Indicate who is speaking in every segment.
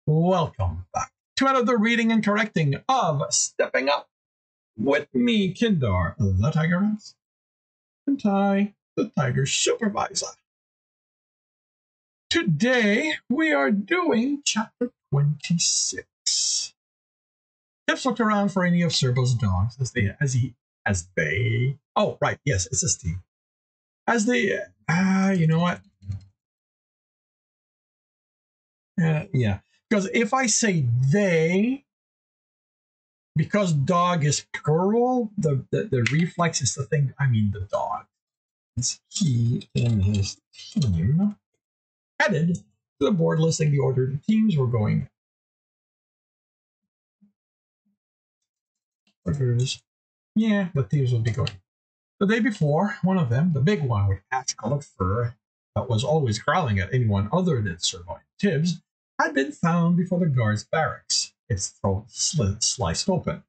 Speaker 1: Welcome back to another reading and correcting of Stepping Up with me, Kindar, the Tigeress, and Ty, the Tiger Supervisor. Today we are doing chapter 26. Tibs looked around for any of Serbo's dogs as they. Oh, right, yes, it's his team. As they, you know what? Yeah, because if I say they, because dog is plural, the reflex is the thing. I mean, the dog. It's he and his team headed to the board listing the order the teams were going. Orders. Yeah, the teams will be going. The day before, one of them, the big one with ash-colored fur that was always growling at anyone other than Servo and Tibs, had been found before the guard's barracks, its throat sliced open.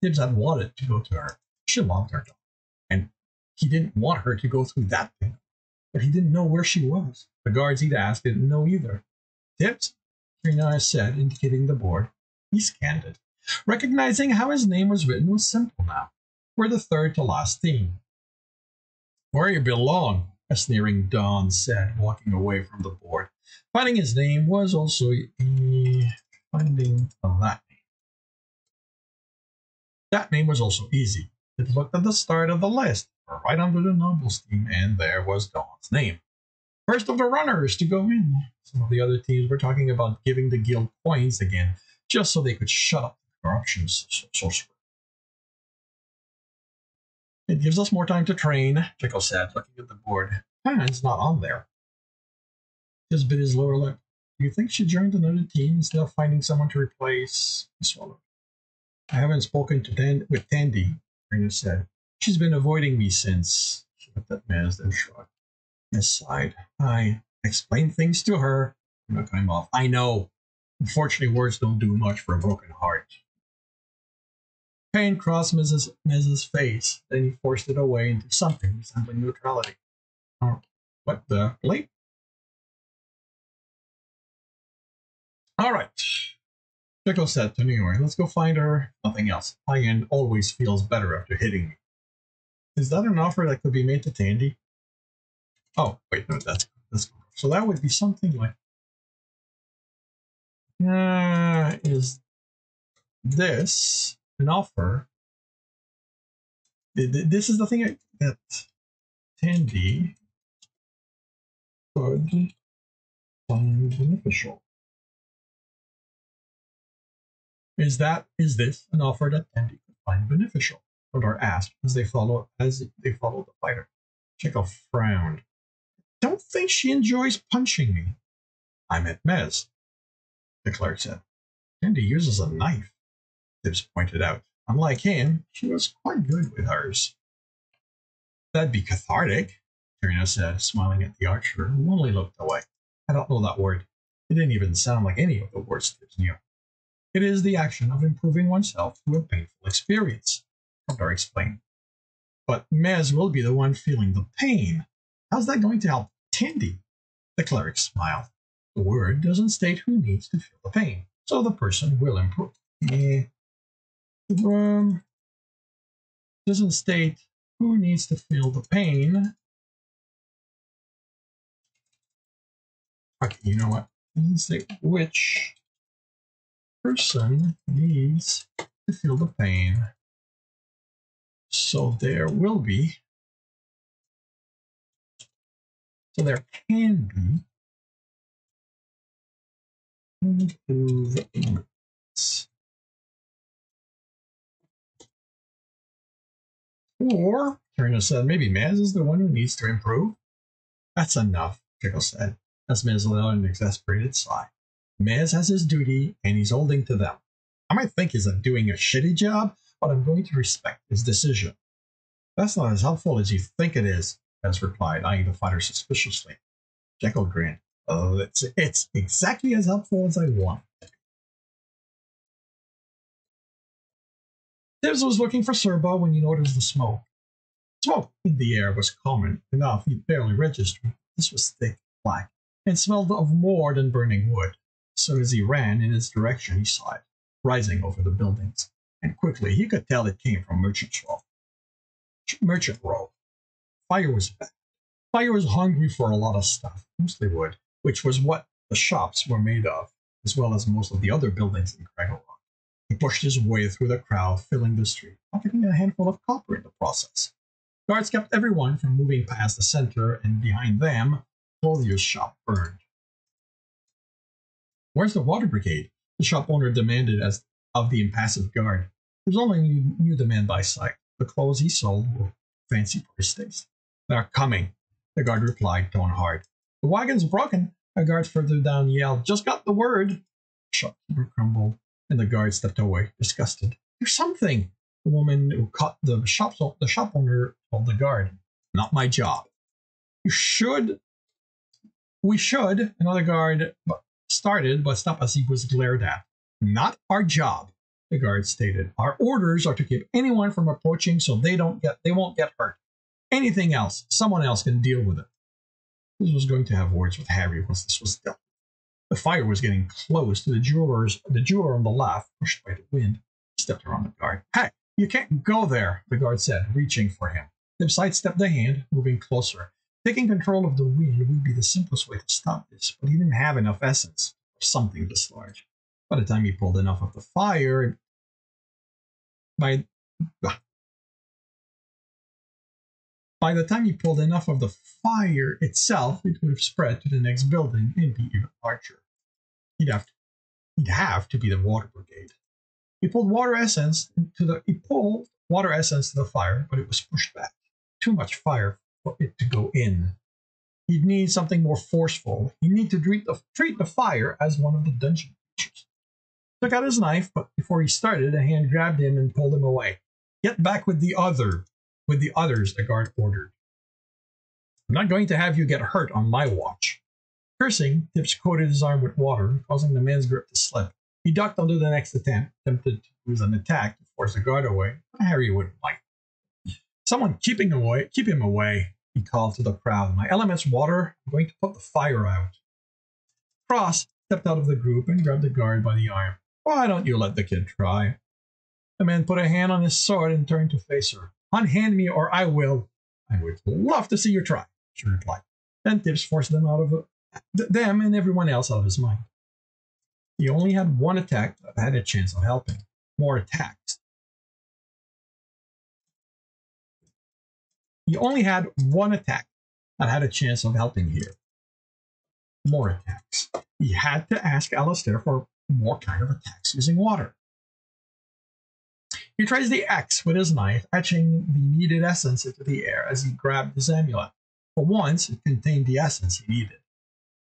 Speaker 1: Tibs had wanted to go to her. She loved her dog, and he didn't want her to go through that thing. But he didn't know where she was. The guards he'd asked didn't know either. Tibs? Trina said, indicating the board. He scanned it. Recognizing how his name was written was simple now. We're the third to last team. Where you belong, a sneering Don said, walking away from the board. Finding his name was also finding that name. That name was also easy. It looked at the start of the list, right under the Nobles team, and there was Don's name. First of the runners to go in. Some of the other teams were talking about giving the guild coins again, just so they could shut up the corruption sorcerer. It gives us more time to train, Jekyll said, looking at the board. It's not on there. Just bit his lower lip. Do you think she joined another team instead of finding someone to replace? He swallowed. I haven't spoken with Tandy, Rena said. She's been avoiding me since. She looked at Mez and shrugged. Mez sighed. I explained things to her. I'm not cutting him off. I know. Unfortunately, words don't do much for a broken heart. Pain crossed Mez's face. Then he forced it away into something resembling neutrality. Oh, what the bleep? All right. Jekyll said, turning away. Let's go find her. Nothing else. High-end always feels better after hitting me. Is that an offer that could be made to Tandy? Oh, wait, no, that's so that would be something like, is this an offer? This is the thing that Tandy could find beneficial. Is this an offer that Tandy could find beneficial? Hodor asked as they followed the fighter. Jekyll frowned. Don't think she enjoys punching me. I met Mez, the clerk said. Tandy uses a knife, Tibs pointed out. Unlike him, she was quite good with hers. That'd be cathartic, Trina said, smiling at the archer, who only looked away. I don't know that word. It didn't even sound like any of the words Tibs knew. It is the action of improving oneself through a painful experience, Hodor explained. But Mez will be the one feeling the pain. How's that going to help Tandy? The cleric smiled. The word doesn't state who needs to feel the pain, so the person will improve. The word doesn't state who needs to feel the pain. Okay, you know what? It doesn't state which person needs to feel the pain. So there will be. So there can be improvements. Or, Trina said, maybe Mez is the one who needs to improve. That's enough, Jekyll said, as Mez let out an exasperated sigh. Mez has his duty, and he's holding to them. I might think he's doing a shitty job, but I'm going to respect his decision. That's not as helpful as you think it is, Mez replied, eyeing the fighter suspiciously. Jekyll grinned. Oh, it's exactly as helpful as I want. Tibs was looking for Serba when he noticed the smoke. Smoke in the air was common enough he barely registered. This was thick, black, and smelled of more than burning wood. As soon as he ran in its direction, he saw it, rising over the buildings. And quickly he could tell it came from Merchant Row. Fire was back. Fire was hungry for a lot of stuff, mostly wood, which was what the shops were made of, as well as most of the other buildings in Craggle Rock. He pushed his way through the crowd, filling the street, pocketing a handful of copper in the process. Guards kept everyone from moving past the center, and behind them, Clothier's shop burned. "Where's the water brigade?" the shop owner demanded as of the impassive guard. He was only knew the man by sight. The clothes he sold were fancy for his taste. "They're coming," the guard replied, tone hard. "The wagon's broken," a guard further down yelled. "Just got the word." The shopkeeper crumbled, and the guard stepped away, disgusted. "There's something," the woman who caught the shop owner told the guard. "Not my job." We should," another guard started, but stopped as he was glared at. "Not our job," the guard stated. "Our orders are to keep anyone from approaching so they won't get hurt. Anything else, someone else can deal with it." This was going to have words with Harry once this was dealt with. The fire was getting close to the jeweler on the left, pushed by the wind. He stepped around the guard. "Hey, you can't go there," the guard said, reaching for him. Tim sidestepped the hand, moving closer. Taking control of the wind would be the simplest way to stop this, but he didn't have enough essence for something this large. By the time he pulled enough of the fire, by the time he pulled enough of the fire itself, it would have spread to the next building and be even larger. He'd have to be the water brigade. He pulled water essence to the fire, but it was pushed back. Too much fire for it to go in. He'd need something more forceful. He'd need to treat the fire as one of the dungeon creatures. Took out his knife, but before he started, a hand grabbed him and pulled him away. "Get back with the others," the guard ordered. "I'm not going to have you get hurt on my watch." Cursing, Tibs coated his arm with water, causing the man's grip to slip. He ducked under the next attempt, tempted to use an attack to force the guard away, but Harry wouldn't like it. "Someone keep him away," he called to the crowd. "My element's water. I'm going to put the fire out." Cross stepped out of the group and grabbed the guard by the arm. "Why don't you let the kid try?" The man put a hand on his sword and turned to face her. "Unhand me or I will." "I would love to see you try," she replied. Then Tibbs forced them and everyone else out of his mind. He only had one attack that had a chance of helping. More attacks. He only had one attack that had a chance of helping here. More attacks. He had to ask Alistair for more kind of attacks using water. He traced the X with his knife, etching the needed essence into the air as he grabbed his amulet. For once, it contained the essence he needed.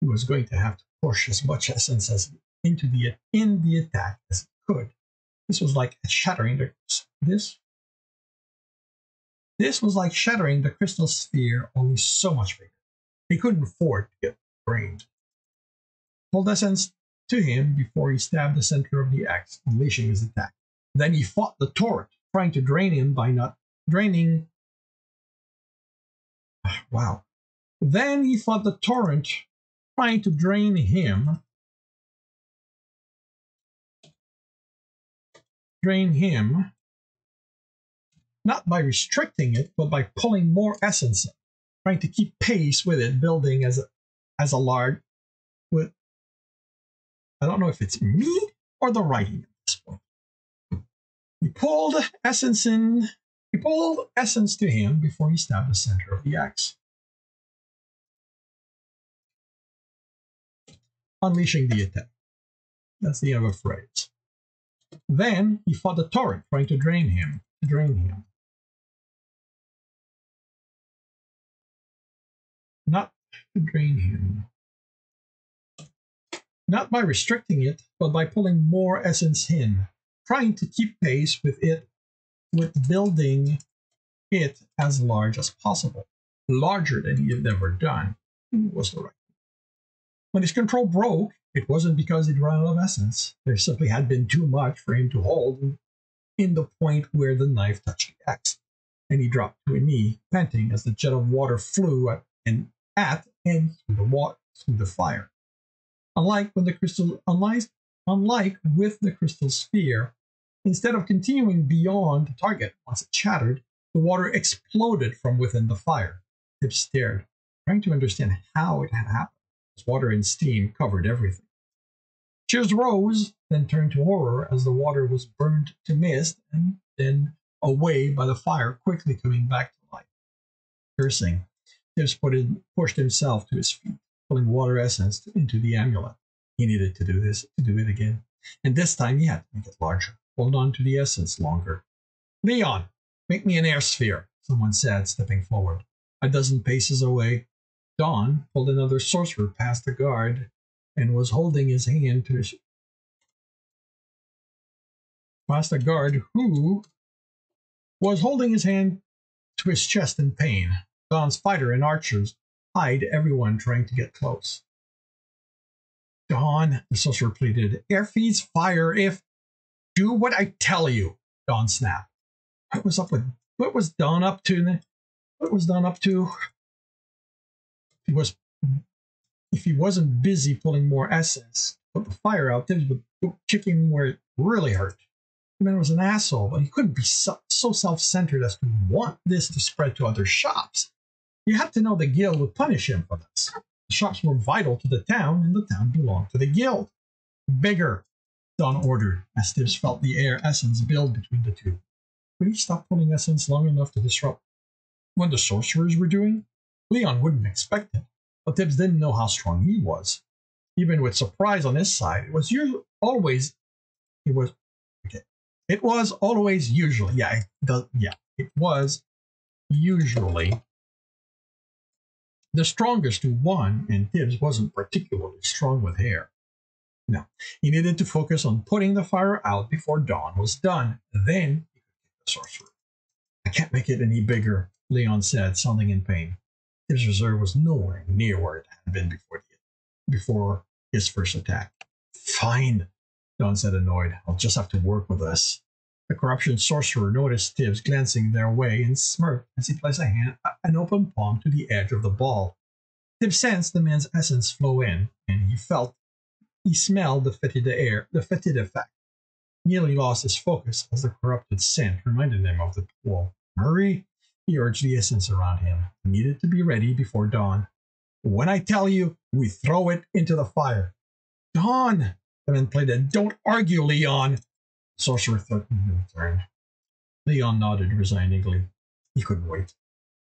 Speaker 1: He was going to have to push as much essence in the attack as he could. This was like shattering the crystal sphere, only so much bigger. He couldn't afford to get drained. Pulled essence to him before he stabbed the center of the X, unleashing his attack. Then he fought the torrent, trying to drain him by not draining. Wow. Then he fought the torrent, trying to drain him. Not by restricting it, but by pulling more essence in, trying to keep pace with it, building as a large. With I don't know if it's me or the writing at this point. He pulled essence to him before he stabbed the center of the axe, unleashing the attack. That's the end of a phrase. Then he fought the torrent, trying to drain him. Not to drain him. Not by restricting it, but by pulling more essence in, trying to keep pace with building it as large as possible, larger than he had ever done. Was the right thing. When his control broke, it wasn't because he'd run out of essence. There simply had been too much for him to hold in the point where the knife touched the axe, and he dropped to a knee, panting as the jet of water flew at and through the fire. Unlike with the crystal sphere, instead of continuing beyond the target once it shattered, the water exploded from within the fire. Tibs stared, trying to understand how it had happened, as water and steam covered everything. Cheers rose, then turned to horror as the water was burned to mist and then away by the fire, quickly coming back to life. Cursing, Tibs pushed himself to his feet, pulling water essence into the amulet. He needed to do it again. And this time he had to make it larger, hold on to the essence longer. Leon, make me an air sphere, someone said, stepping forward. A dozen paces away, Don pulled another sorcerer past the guard and was holding his hand to his past a guard who was holding his hand to his chest in pain. Don's fighter and archers eyed everyone trying to get close. Don, the sorcerer pleaded, air feeds fire if... Do what I tell you, Don snapped. What was Don up to? What was Don up to? If he wasn't busy pulling more essence, put the fire out, Tibs would kick him where it really hurt. The man was an asshole, but he couldn't be so self-centered as to want this to spread to other shops. You had to know the guild would punish him for this. The shops were vital to the town, and the town belonged to the guild. Bigger, Don ordered, as Tibs felt the air essence build between the two. Could he stop pulling essence long enough to disrupt what the sorcerers were doing? Leon wouldn't expect it, but Tibs didn't know how strong he was. Even with surprise on his side, it was always usually the strongest to one, and Tibs wasn't particularly strong with hair. No, he needed to focus on putting the fire out before dawn was done. Then he could kick the sorcerer. I can't make it any bigger, Leon said, sounding in pain. His reserve was nowhere near where it had been before his first attack. Fine, Don said, annoyed. I'll just have to work with this. The corruption sorcerer noticed Tibs glancing their way and smirked as he placed an open palm to the edge of the ball. Tibs sensed the man's essence flow in, and he smelled the fetid effect. Nearly lost his focus as the corrupted scent reminded him of the pool. Hurry, he urged the essence around him. He needed to be ready before dawn. When I tell you, we throw it into the fire. Dawn, the man pleaded. Don't argue, Leon. The sorcerer threatened in return. Leon nodded resignedly. He couldn't wait.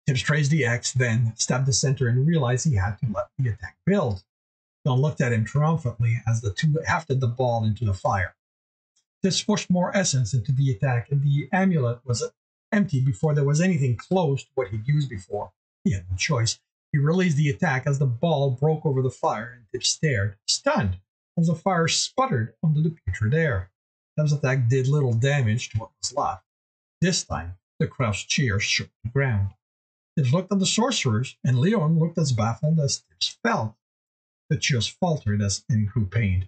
Speaker 1: Tibs raised the axe, then stabbed the center and realized he had to let the attack build. Don looked at him triumphantly as the two hafted the ball into the fire. This pushed more essence into the attack, and the amulet was empty before there was anything close to what he'd used before. He had no choice. He released the attack as the ball broke over the fire, and Tibs stared, stunned, as the fire sputtered under the putrid air. Tibs' attack did little damage to what was left. This time, the crowd's cheers shook the ground. Tibs looked at the sorcerers, and Leon looked as baffled as Tibs felt. The cheers faltered and grew pained.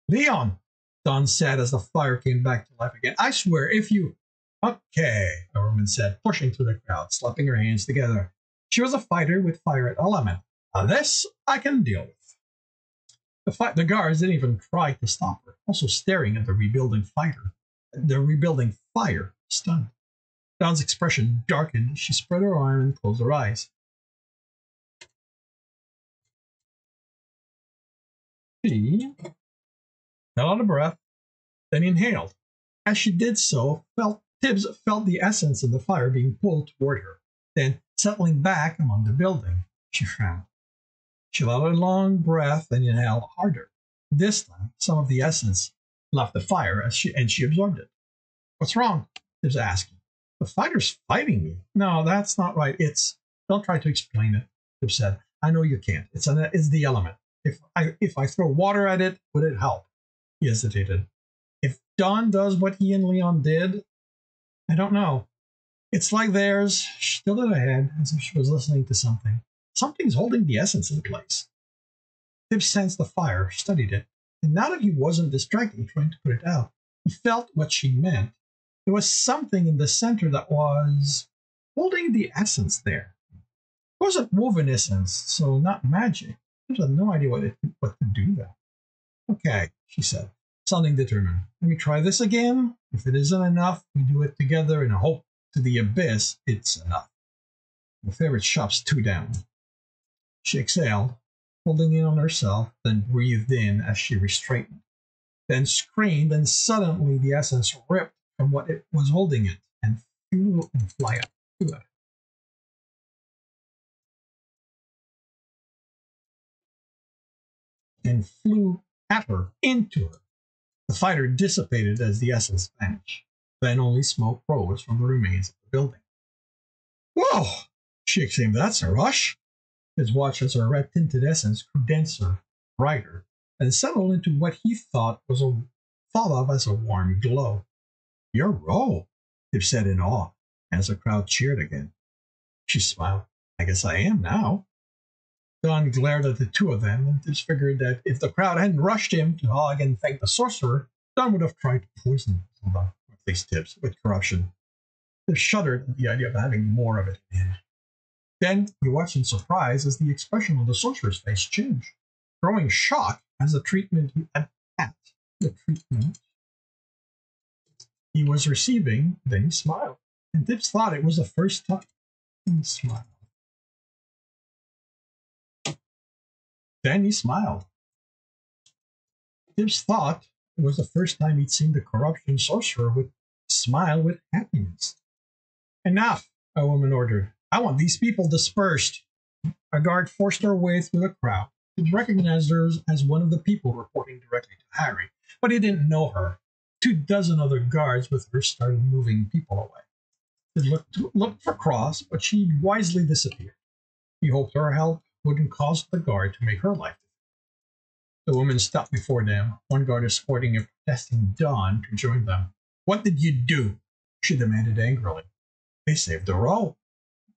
Speaker 1: Leon, Don said as the fire came back to life again. I swear, if you... Okay, the woman said, pushing through the crowd, slapping her hands together. She was a fighter with fire at element. This I can deal with. The guards didn't even try to stop her, also staring at the rebuilding fire, stunned. Don's expression darkened. She spread her arm and closed her eyes. She fell out of breath, then inhaled. As she did so, Tibs felt the essence of the fire being pulled toward her. Then, settling back among the building, she frowned. She let out a long breath and inhaled harder. This time, some of the essence left the fire and she absorbed it. What's wrong? Tibs asked. The fighter's fighting me. No, that's not right. Don't try to explain it, Tibs said. I know you can't. It's the element. If I throw water at it, would it help? He hesitated. If Don does what he and Leon did, I don't know. It's like theirs. She tilted her head as if she was listening to something. Something's holding the essence in place. Tibs sensed the fire, studied it, and now that he wasn't distracted trying to put it out, he felt what she meant. There was something in the center that was holding the essence there. It wasn't woven essence, so not magic. Tibs had no idea what to do that. Okay, she said, sounding determined. Let me try this again. If it isn't enough, we do it together and hope to the abyss it's enough. My favorite shop's two down. She exhaled, holding in on herself, then breathed in as she restrained, then screamed, and suddenly the essence ripped from what it was holding it and flew and fly up to it. And flew at her, into her. The fire dissipated as the essence vanished. Then only smoke rose from the remains of the building. Whoa! She exclaimed, that's a rush. His watch as her red tinted essence grew denser, brighter, and settled into what he thought of as a warm glow. You're Ro, Tib said in awe, as the crowd cheered again. She smiled. I guess I am now. Don glared at the two of them and just figured that if the crowd hadn't rushed him to hug and thank the sorcerer, Don would have tried to poison them, at least Tibbs, with corruption. They shuddered at the idea of having more of it in him. Then he watched in surprise as the expression on the sorcerer's face changed, growing shock as the treatment he was receiving. Then he smiled, and Tibbs thought it was the first time he smiled. Then he smiled. Tibbs thought it was the first time he'd seen the corruption sorcerer would smile with happiness. Enough, a woman ordered. I want these people dispersed. A guard forced her way through the crowd. He recognized her as one of the people reporting directly to Harry, but he didn't know her. 24 other guards with her started moving people away. He looked for Cross, but she wisely disappeared. He hoped her help wouldn't cause the guard to make her life difficult. The woman stopped before them, one guard escorting a protesting Dawn to join them. What did you do? She demanded angrily. They saved the row,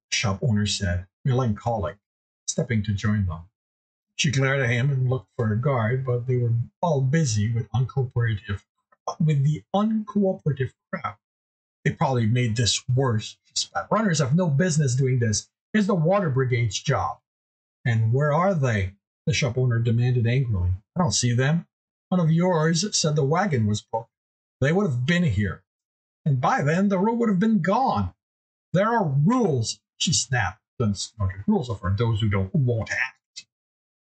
Speaker 1: the shop owner said, melancholic, stepping to join them. She glared at him and looked for a guard, but they were all busy with the uncooperative crowd. They probably made this worse, she spat. Runners have no business doing this. It's the water brigade's job. And where are they? The shop owner demanded angrily. I don't see them. One of yours said the wagon was broken. They would have been here. And by then, the road would have been gone. There are rules, she snapped, then snorted. Rules are for those who won't act.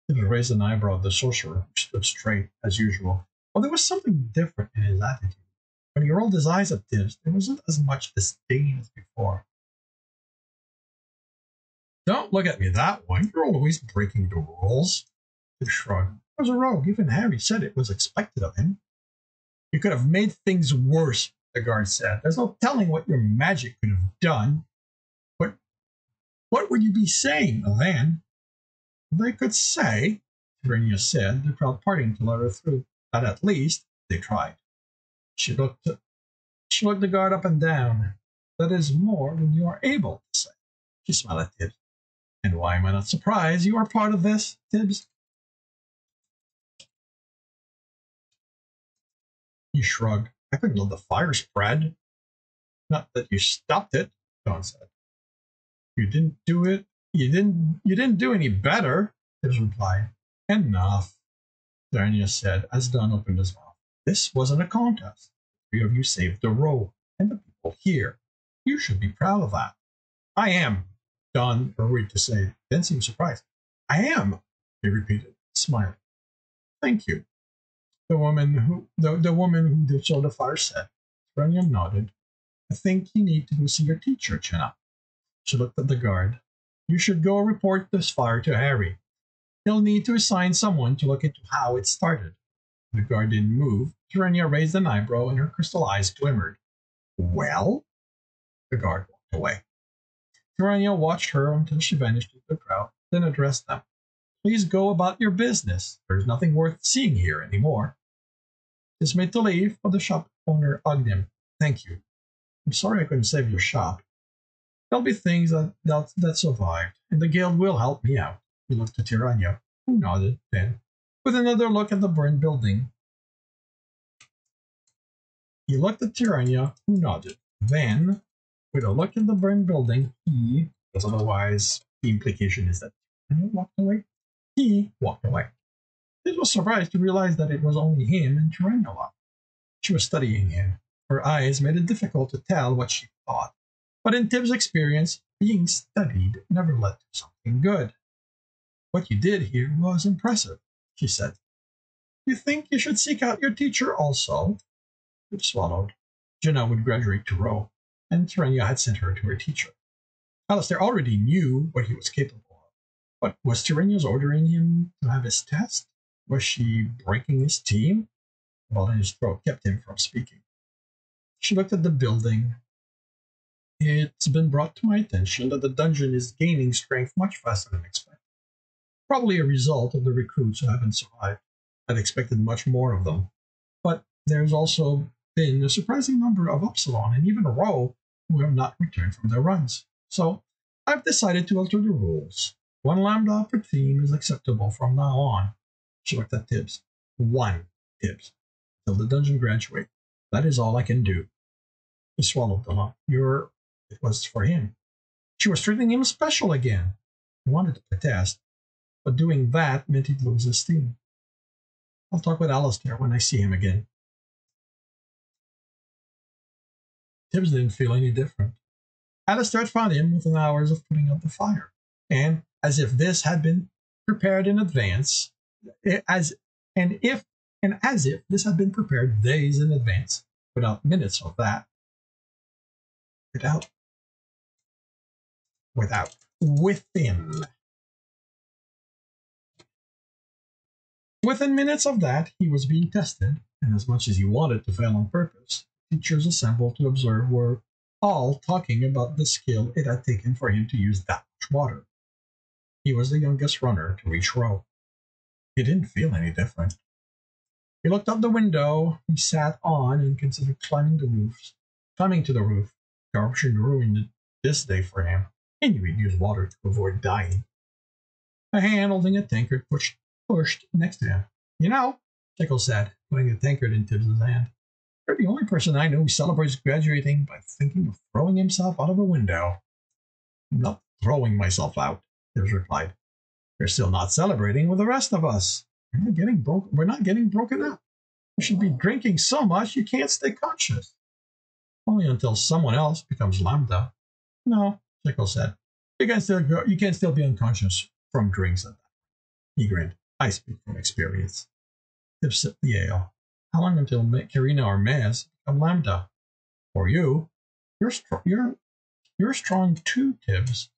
Speaker 1: He raised an eyebrow at the sorcerer, who stood straight, as usual. But there was something different in his attitude. When he rolled his eyes at Tibs, there wasn't as much disdain as before. Don't look at me that way. You're always breaking the rules. He shrugged. I was a rogue. Even Harry said it was expected of him. You could have made things worse, the guard said. There's no telling what your magic could have done. But what would you be saying then? They could say, Serenia said, the crowd parting to let her through, that at least they tried. She looked the guard up and down. That is more than you are able to say. She smiled at Tibbs. And why am I not surprised you are part of this, Tibbs? He shrugged. I couldn't let the fire spread. Not that you stopped it, Dawn said. You didn't do it. You didn't do any better, Tibbs replied. Enough, Darnia said as Dawn opened his mouth. This wasn't a contest. The three of you saved the row, and the people here. You should be proud of that. I am, Dawn hurried to say, then seemed surprised. I am, he repeated, smiling. Thank you. The woman who saw the fire said. Darnia nodded. I think you need to go see your teacher, Chenna. She looked at the guard. You should go report this fire to Harry. He'll need to assign someone to look into how it started. The guard didn't move. Darnia raised an eyebrow and her crystal eyes glimmered. Well? The guard walked away. Darnia watched her until she vanished into the crowd, then addressed them. Please go about your business. There's nothing worth seeing here anymore. He was made to leave, but the shop owner hugged him. Thank you. I'm sorry I couldn't save your shop. There'll be things that survived, and the guild will help me out. He looked at Tirania, who nodded, then, with another look at the burned building. He looked at Tirania, who nodded. Then, with a look at the burned building, because otherwise the implication is that he walked away. He walked away. It was surprised to realize that it was only him and Terranula. She was studying him. Her eyes made it difficult to tell what she thought. But in Tib's experience, being studied never led to something good. What you did here was impressive, she said. You think you should seek out your teacher also? Tib swallowed. Jenna would graduate to row, and Terenia had sent her to her teacher. Alistair already knew what he was capable of. But was Terenia's ordering him to have his test? Was she breaking his team? The ball in his throat kept him from speaking. She looked at the building. It's been brought to my attention that the dungeon is gaining strength much faster than expected. Probably a result of the recruits who haven't survived. I'd expected much more of them. But there's also been a surprising number of Upsilon and even Row who have not returned from their runs. So I've decided to alter the rules. 1 lambda per team is acceptable from now on. She looked at Tibs. 1 Tibs. Till the dungeon graduate. That is all I can do. He swallowed the lump. It was for him. She was treating him special again. He wanted to protest, but doing that meant he'd lose his team. I'll talk with Alistair when I see him again. Tibs didn't feel any different. Alistair had found him within hours of putting out the fire, and as if this had been prepared in advance, as if this had been prepared days in advance, without minutes of that. Within minutes of that, he was being tested, and as much as he wanted to fail on purpose, teachers assembled to observe were all talking about the skill it had taken for him to use that much water. He was the youngest runner to reach row. He didn't feel any different. He looked out the window he sat on and considered climbing to the roof. The option ruined this day for him. He knew he'd use water to avoid dying. A hand holding a tankard pushed next to him. You know, Tickle said, putting the tankard in Tibbs' hand. You're the only person I know who celebrates graduating by thinking of throwing himself out of a window. I'm not throwing myself out, Tibbs replied. You're still not celebrating with the rest of us. We're not getting broken up. You should be drinking so much you can't stay conscious. Only until someone else becomes Lambda. No, Tickle said. You can still be unconscious from drinks at that. He grinned. I speak from experience. Tibbs sipped the ale. How long until Karina or Maz become Lambda? For you, you're strong too, Tibbs.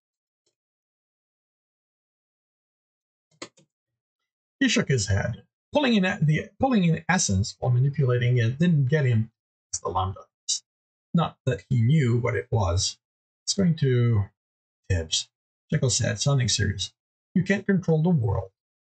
Speaker 1: He shook his head. Pulling in essence while manipulating it didn't get him past the Lambda. Not that he knew what it was. It's going to... Tibbs, Tickle said, sounding serious. You can't control the world.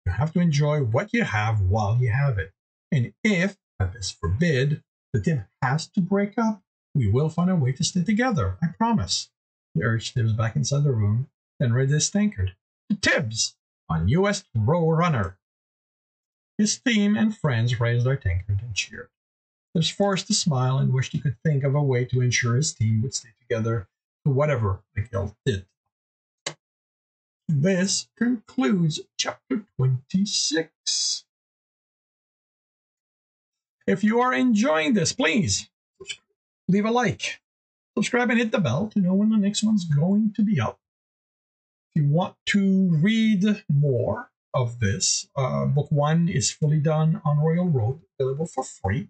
Speaker 1: You have to enjoy what you have while you have it. And if, heavens forbid, the team has to break up, we will find a way to stay together. I promise. He urged Tibbs back inside the room, then read his tankard. To Tibbs, on U.S. Row Runner. His team and friends raised their tankard and cheered. Tibbs forced to smile and wished he could think of a way to ensure his team would stay together to whatever the guild did. This concludes chapter 26. If you are enjoying this, please leave a like, subscribe, and hit the bell to know when the next one's going to be up. If you want to read more of this, book 1 is fully done on Royal Road, available for free.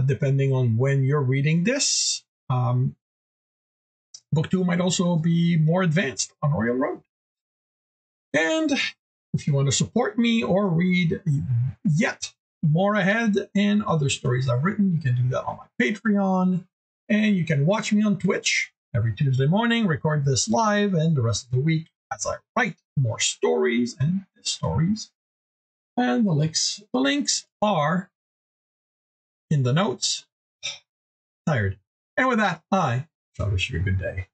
Speaker 1: Depending on when you're reading this, book 2 might also be more advanced on Royal Road. And if you want to support me or read yet more ahead and other stories I've written, you can do that on my Patreon. And you can watch me on Twitch every Tuesday morning, record this live, and the rest of the week as I write more stories and stories. And the links are in the notes. Tired. And with that, I shall wish you a good day.